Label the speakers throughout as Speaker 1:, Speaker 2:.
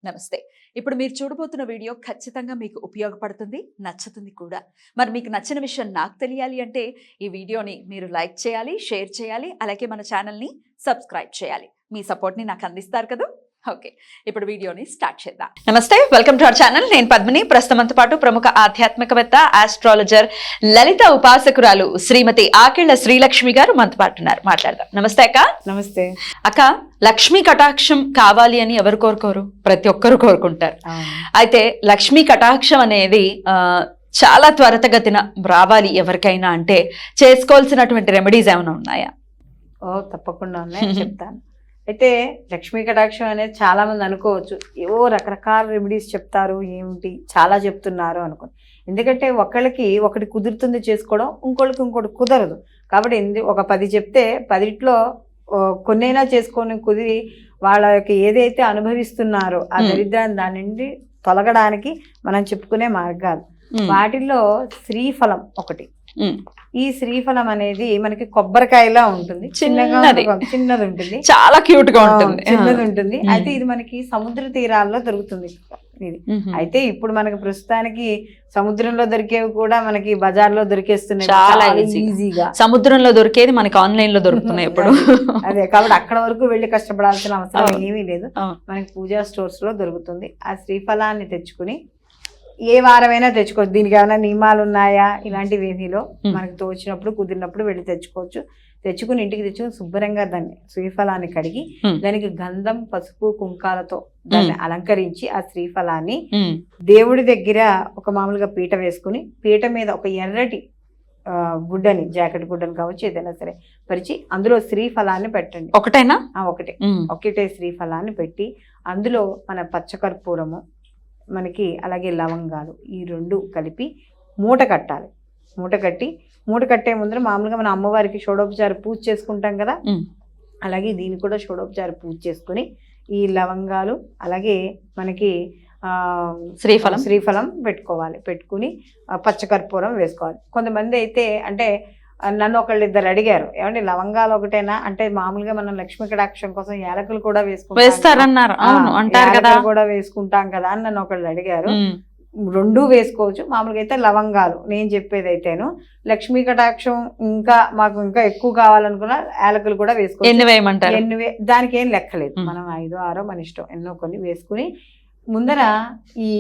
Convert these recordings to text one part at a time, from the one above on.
Speaker 1: నమస్తే. ఇప్పుడు మీరు చూడబోతున్న వీడియో ఖచ్చితంగా మీకు ఉపయోగపడుతుంది, నచ్చుతుంది కూడా. మరి మీకు నచ్చిన విషయం నాకు తెలియాలి అంటే ఈ వీడియోని మీరు లైక్ చేయాలి, షేర్ చేయాలి, అలాగే మన ఛానల్ని సబ్స్క్రైబ్ చేయాలి. మీ సపోర్ట్ని నాకు అందిస్తారు కదా. ఓకే, ఇప్పుడు వీడియోని స్టార్ట్ చేద్దాం. నమస్తే, వెల్కమ్ టు అవర్ ఛానల్. నేను పద్మిని. ప్రస్తుతంతో పాటు ప్రముఖ ఆధ్యాత్మికవేత్త, ఆస్ట్రాలజర్, లలిత ఉపాసకురాలు శ్రీమతి ఆకిళ్ల శ్రీలక్ష్మి గారు మనతో పాటు ఉన్నారు. మాట్లాడదాం. నమస్తే అక్క.
Speaker 2: నమస్తే
Speaker 1: అక్క. లక్ష్మీ కటాక్షం కావాలి అని ఎవరు కోరుకోరు? ప్రతి ఒక్కరు కోరుకుంటారు. అయితే లక్ష్మీ కటాక్షం అనేది చాలా త్వరితగతిన రావాలి ఎవరికైనా అంటే చేసుకోవాల్సినటువంటి రెమెడీస్ ఏమైనా ఉన్నాయా?
Speaker 2: తప్పకుండా ఉన్నాయి, చెప్తాను. అయితే లక్ష్మీ కటాక్షం అనేది చాలా మంది అనుకోవచ్చు, ఏవో రకరకాల రెమెడీస్ చెప్తారు, ఏమిటి చాలా చెప్తున్నారు అనుకుని. ఎందుకంటే ఒకళ్ళకి ఒకటి కుదురుతుంది చేసుకోవడం, ఇంకోళ్ళకి ఇంకోటి కుదరదు. కాబట్టి ఒక 10 చెప్తే 10లో కొన్నైనా చేసుకొని కుదిరి వాళ్ళకి ఏదైతే అనుభవిస్తున్నారో ఆ దరిద్రాన్ని దాని నుండి తొలగడానికి మనం చెప్పుకునే మార్గాలు. వాటిల్లో శ్రీఫలం ఒకటి. ఈ శ్రీఫలం అనేది మనకి కొబ్బరికాయలా ఉంటుంది, చిన్నది ఉంటుంది,
Speaker 1: చాలా క్యూట్ గా ఉంటుంది,
Speaker 2: చిన్నది ఉంటుంది. అయితే ఇది మనకి సముద్ర తీరాల్లో దొరుకుతుంది ఇది. అయితే ఇప్పుడు మనకి ప్రస్తుతానికి సముద్రంలో దొరికేవి కూడా మనకి బజార్లో దొరికేస్తున్నాయి చాలా ఈజీగా.
Speaker 1: సముద్రంలో దొరికేది మనకి ఆన్లైన్ లో దొరుకుతున్నాయి ఇప్పుడు.
Speaker 2: అదే కాబట్టి అక్కడ వరకు వెళ్ళి కష్టపడాల్సిన అవసరం ఏమీ లేదు, మనకి పూజా స్టోర్స్ లో దొరుకుతుంది. ఆ శ్రీఫలాన్ని తెచ్చుకుని ఏ వారమైనా తెచ్చుకోవచ్చు. దీనికి ఏమైనా నియమాలు ఉన్నాయా? ఇలాంటి వేదిలో మనకు తోచినప్పుడు కుదిరినప్పుడు వెళ్ళి తెచ్చుకోవచ్చు. తెచ్చుకుని ఇంటికి తెచ్చుకుని శుభ్రంగా దాన్ని శ్రీఫలాన్ని కడిగి దానికి గంధం, పసుపు, కుంకాలతో దాన్ని అలంకరించి ఆ శ్రీఫలాన్ని దేవుడి దగ్గర ఒక మామూలుగా పీట వేసుకుని పీట మీద ఒక ఎర్రటి గుడ్డని, జాకెట్ గుడ్డని కావచ్చు, ఏదైనా సరే పరిచి అందులో శ్రీఫలాన్ని పెట్టండి.
Speaker 1: ఒకటేనా?
Speaker 2: ఒకటే శ్రీఫలాన్ని పెట్టి అందులో మన పచ్చకర్పూరము, మనకి అలాగే లవంగాలు, ఈ 2 కలిపి మూట కట్టాలి. మూట కట్టే ముందర మామూలుగా మన అమ్మవారికి షోడోపచార పూజ చేసుకుంటాం కదా, అలాగే దీన్ని కూడా షోడోపచార పూజ చేసుకుని ఈ లవంగాలు అలాగే మనకి శ్రీఫలం పెట్టుకోవాలి. పెట్టుకుని పచ్చకర్పూరం వేసుకోవాలి. కొంతమంది అయితే అంటే నన్ను ఒకళ్ళిద్దరు అడిగారు, ఏమంటే లవంగాలు ఒకటేనా అంటే, మామూలుగా మనం లక్ష్మీ కటాక్షం కోసం యాలకులు కూడా కూడా వేసుకుంటాం కదా అని నన్ను ఒకళ్ళు అడిగారు. 2 వేసుకోవచ్చు. మామూలుగా అయితే లవంగాలు నేను చెప్పేది అయితేను, లక్ష్మీ కటాక్షం ఇంకా మాకు ఇంకా ఎక్కువ కావాలనుకున్నా యాలకులు కూడా వేసుకోవచ్చు. దానికి ఏం లెక్కలేదు, మనం 5, 6 మన ఇష్టం, ఎన్నో కొన్ని వేసుకుని ముందర ఈ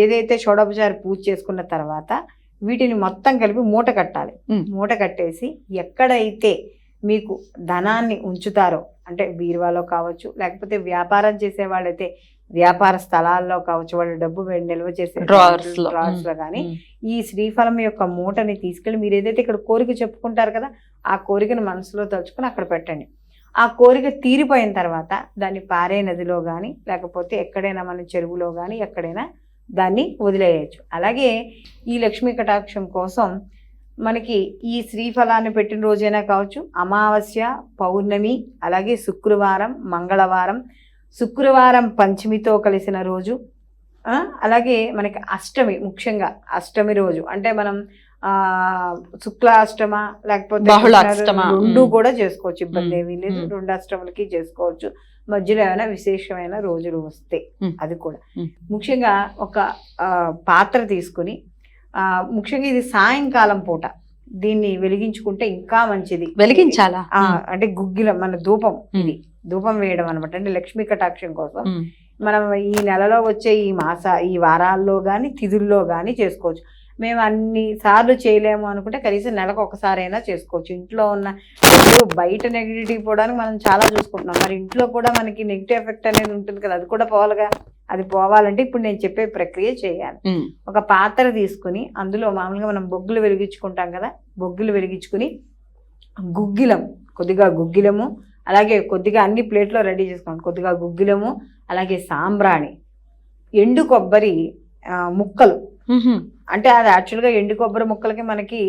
Speaker 2: ఏదైతే షోడోపచార పూజ చేసుకున్న తర్వాత వీటిని మొత్తం కలిపి మూట కట్టాలి. మూట కట్టేసి ఎక్కడైతే మీకు ధనాన్ని ఉంచుతారో, అంటే బీరువాలో కావచ్చు, లేకపోతే వ్యాపారం చేసే వాళ్ళైతే వ్యాపార స్థలాల్లో కావచ్చు, వాళ్ళు డబ్బు నిల్వ చేసే డ్రావర్స్ లో కానీ ఈ శ్రీఫలం యొక్క మూటని తీసుకెళ్ళి మీరు ఏదైతే ఇక్కడ కోరిక చెప్పుకుంటారు కదా, ఆ కోరికను మనసులో తలుచుకుని అక్కడ పెట్టండి. ఆ కోరిక తీరిపోయిన తర్వాత దాన్ని పారే నదిలో కానీ లేకపోతే ఎక్కడైనా మన చెరువులో కానీ ఎక్కడైనా దాన్ని వదిలేయచ్చు. అలాగే ఈ లక్ష్మీ కటాక్షం కోసం మనకి ఈ శ్రీఫలాన్ని పెట్టిన రోజైనా కావచ్చు, అమావాస్య, పౌర్ణమి, అలాగే శుక్రవారం, మంగళవారం, శుక్రవారం పంచమితో కలిసిన రోజు, అలాగే మనకి అష్టమి, ముఖ్యంగా అష్టమి రోజు అంటే మనం శుక్లాష్టమ లేకపోతే 2 కూడా చేసుకోవచ్చు, ఇబ్బంది ఏమీ లేదు. 2 అష్టములకి చేసుకోవచ్చు. మధ్యలో ఏమైనా విశేషమైన రోజులు వస్తే అది కూడా. ముఖ్యంగా ఒక పాత్ర తీసుకుని, ముఖ్యంగా ఇది సాయంకాలం పూట దీన్ని వెలిగించుకుంటే ఇంకా మంచిది.
Speaker 1: వెలిగించాలా?
Speaker 2: అంటే గుగ్గిలం, మన ధూపం, ఇది ధూపం వేయడం అనమాట. అంటే లక్ష్మీ కటాక్షం కోసం మనం ఈ నెలలో వచ్చే ఈ వారాల్లో కానీ తిథుల్లో కానీ చేసుకోవచ్చు. మేము అన్ని సార్లు చేయలేము అనుకుంటే కనీసం నెలకు ఒకసారైనా చేసుకోవచ్చు. ఇంట్లో ఉన్న బయట నెగిటివిటీ పోవడానికి మనం చాలా చూసుకుంటున్నాం, మరి ఇంట్లో కూడా మనకి నెగిటివ్ ఎఫెక్ట్ అనేది ఉంటుంది కదా, అది కూడా పోవాలిగా. అది పోవాలంటే ఇప్పుడు నేను చెప్పే ప్రక్రియ చేయాలి. ఒక పాత్ర తీసుకుని అందులో మామూలుగా మనం బొగ్గులు వెలిగించుకుంటాం కదా, బొగ్గులు వెలిగించుకుని కొద్దిగా గుగ్గిలము, అలాగే కొద్దిగా అన్ని ప్లేట్లో రెడీ చేసుకోండి. కొద్దిగా గుగ్గిలము, అలాగే సాంబ్రాణి, ఎండు కొబ్బరి ముక్కలు. అంటే అది యాక్చువల్గా ఎండు కొబ్బరి ముక్కలకి మనకి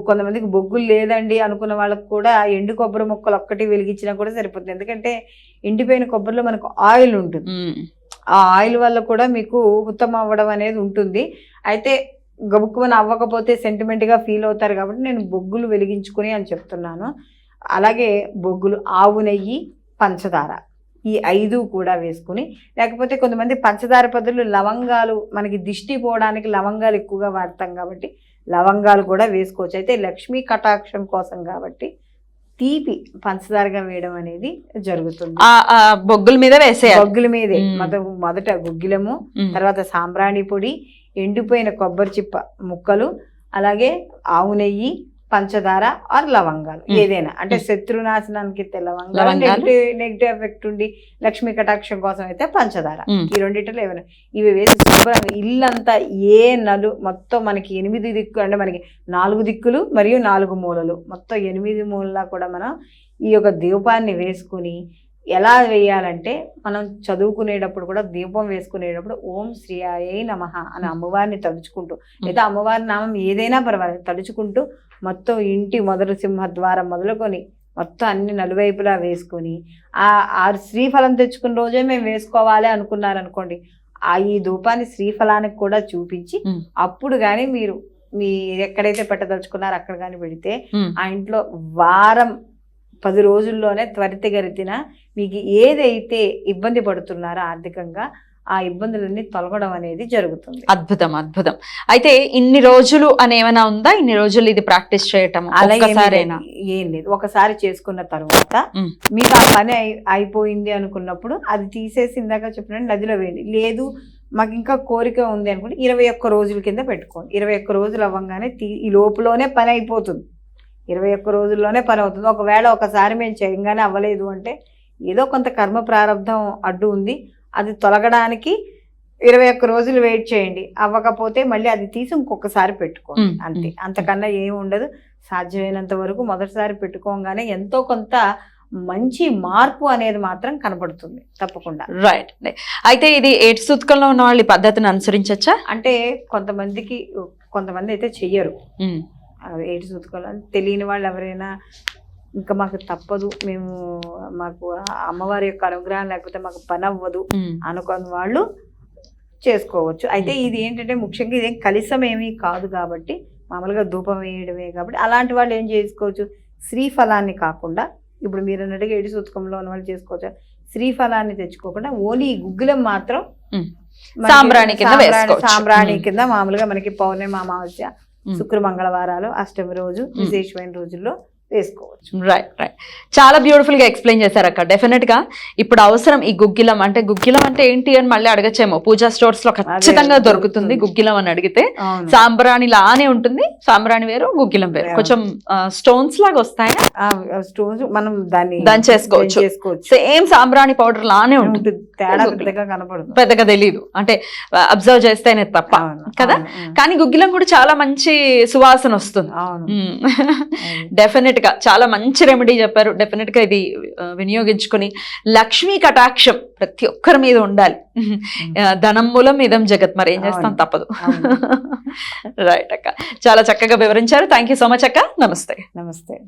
Speaker 2: కొంతమందికి బొగ్గులు లేదండి అనుకున్న వాళ్ళకి కూడా ఎండు కొబ్బరి ముక్కలు ఒక్కటి వెలిగించినా కూడా సరిపోతుంది. ఎందుకంటే ఎండిపోయిన కొబ్బరిలో మనకు ఆయిల్ ఉంటుంది, ఆ ఆయిల్ వల్ల కూడా మీకు ఉత్తమం అవ్వడం అనేది ఉంటుంది. అయితే గబుక్కుమని అవ్వకపోతే సెంటిమెంట్గా ఫీల్ అవుతారు కాబట్టి నేను బొగ్గులు వెలిగించుకుని అని చెప్తున్నాను. అలాగే బొగ్గులు, ఆవు నెయ్యి, పంచదార ఈ 5 కూడా వేసుకుని, లేకపోతే కొంతమంది పంచదార బదులు లవంగాలు, మనకి దిష్టి పోవడానికి లవంగాలు ఎక్కువగా వాడతాం కాబట్టి లవంగాలు కూడా వేసుకోవచ్చు. అయితే లక్ష్మీ కటాక్షం కోసం కాబట్టి తీపి పంచదారగా వేయడం అనేది జరుగుతుంది.
Speaker 1: బొగ్గుల మీద వేసేయాలి.
Speaker 2: బొగ్గుల మీదే మొదట గుగ్గిలము, తర్వాత సాంబ్రాణి పొడి, ఎండిపోయిన కొబ్బరి చిప్ప ముక్కలు, అలాగే ఆవు నెయ్యి, పంచదార ఆర్ లవంగాలు ఏదైనా. అంటే శత్రునాశనానికి లవంగాలు, నెగిటివ్ ఎఫెక్ట్ ఉండి లక్ష్మీ కటాక్షం కోసం అయితే పంచదార. ఈ రెండిట్లో ఏమైనా ఇవి వేసి శుభ్రంగా ఇల్లంతా మొత్తం మనకి 8 దిక్కు, అంటే మనకి 4 దిక్కులు మరియు 4 మూలలు, మొత్తం 8 మూలలా కూడా మనం ఈ యొక్క దీపాన్ని వేసుకుని, ఎలా వేయాలంటే మనం చదువుకునేటప్పుడు కూడా దీపం వేసుకునేటప్పుడు ఓం శ్రీయాయ నమః అని అమ్మవారిని తలుచుకుంటూ, లేదా అమ్మవారి నామం ఏదైనా పర్వాలేదు తలుచుకుంటూ మొత్తం ఇంటి మొదటి సింహద్వారం మొదలుకొని మొత్తం అన్ని నలువైపులా వేసుకొని, ఆ శ్రీఫలం తెచ్చుకున్న రోజే మేము వేసుకోవాలి అనుకున్నారనుకోండి, ఈ ధూపాన్ని శ్రీఫలానికి కూడా చూపించి అప్పుడు కానీ మీరు మీ ఎక్కడైతే పెట్టదలుచుకున్నారో అక్కడ కానీ పెడితే ఆ ఇంట్లో వారం 10 రోజుల్లోనే త్వరితగతిన మీకు ఏదైతే ఇబ్బంది పడుతున్నారో ఆర్థికంగా ఆ ఇబ్బందులన్నీ తొలగడం అనేది జరుగుతుంది.
Speaker 1: అద్భుతం, అద్భుతం. అయితే ఇన్ని రోజులు అని ఏమైనా ఉందా? ఇన్ని రోజులు ఇది ప్రాక్టీస్ చేయటం
Speaker 2: ఏం లేదు. ఒకసారి చేసుకున్న తర్వాత మీకు ఆ పని అయిపోయింది అనుకున్నప్పుడు అది తీసేసి ఇందాక చెప్పినట్టు నదిలో వేయండి. లేదు మాకు ఇంకా కోరిక ఉంది అనుకుంటే 21 రోజుల కింద పెట్టుకోండి. 21 రోజులు అవ్వగానే ఈ లోపులోనే పని అయిపోతుంది. 21 రోజుల్లోనే పని అవుతుంది. ఒకవేళ ఒకసారి మేము చేయగానే అవ్వలేదు అంటే ఏదో కొంత కర్మ ప్రారంధం అడ్డు ఉంది, అది తొలగడానికి 21 రోజులు వెయిట్ చేయండి. అవ్వకపోతే మళ్ళీ అది తీసి ఇంకొకసారి పెట్టుకోండి, అంతే. అంతకన్నా ఏమి ఉండదు. సాధ్యమైనంత వరకు మొదటిసారి పెట్టుకోగానే ఎంతో కొంత మంచి మార్పు అనేది మాత్రం కనపడుతుంది తప్పకుండా.
Speaker 1: రైట్. అయితే ఇది 8 సూత్కంలో ఉన్న వాళ్ళు ఈ పద్ధతిని అనుసరించచ్చా?
Speaker 2: అంటే కొంతమంది అయితే చెయ్యరు 8 సూత్కాలు. తెలియని వాళ్ళు ఎవరైనా ఇంకా మాకు తప్పదు, మాకు అమ్మవారి యొక్క అనుగ్రహం లేకపోతే మాకు పని అవ్వదు అనుకుని వాళ్ళు చేసుకోవచ్చు. అయితే ఇది ఏంటంటే ముఖ్యంగా ఇదేం కలిసం ఏమీ కాదు కాబట్టి మామూలుగా ధూపం వేయడమే కాబట్టి అలాంటి వాళ్ళు ఏం చేసుకోవచ్చు, శ్రీఫలాన్ని కాకుండా ఇప్పుడు మీరు అన్నట్టుగా 7 సూత్కంలో ఉన్న వాళ్ళు చేసుకోవచ్చు. శ్రీఫలాన్ని తెచ్చుకోకుండా ఓన్లీ గుగ్గిలం మాత్రం సాంబ్రాణి కింద మామూలుగా మనకి పౌర్ణమి, అమావాస్య, శుక్ర, మంగళవారాలు, అష్టమి రోజు, విశేషమైన రోజుల్లో వేసుకోవచ్చు.
Speaker 1: Right, right. చాలా బ్యూటిఫుల్ గా ఎక్స్ప్లెయిన్ చేశారు అక్క. డెఫినెట్ గా ఇప్పుడు అవసరం ఈ గుగ్గిలం అంటే ఏంటి అని మళ్ళీ అడగచ్చేమో. పూజా స్టోర్స్ లో ఖచ్చితంగా దొరుకుతుంది గుగ్గిలం అని అడిగితే. సాంబ్రాణి లానే ఉంటుంది, సాంబ్రాణి వేరు గుగ్గిలం వేరు, కొంచెం స్టోన్స్ లాగా వస్తాయి.
Speaker 2: స్టోన్స్ మనం దాన్ని
Speaker 1: చేసుకోవచ్చు. సేమ్ సాంబ్రాణి పౌడర్ లానే ఉంటుంది, పెద్దగా తెలీదు, అంటే అబ్జర్వ్ చేస్తేనే తప్ప కదా. కానీ గుగ్గిలం కూడా చాలా మంచి సువాసన వస్తుంది. డెఫినెట్ గా చాలా మంచి రెమెడీ చెప్పారు. డెఫినెట్ గా ఇది వినియోగించుకొని లక్ష్మీ కటాక్షం ప్రతి ఒక్కరి మీద ఉండాలి. ధనం మూలం ఇదం జగత్, మరి ఏం చేస్తాం, తప్పదు. రైట్ అక్క, చాలా చక్కగా వివరించారు. థ్యాంక్ యూ సో మచ్ అక్క. నమస్తే.
Speaker 2: నమస్తే.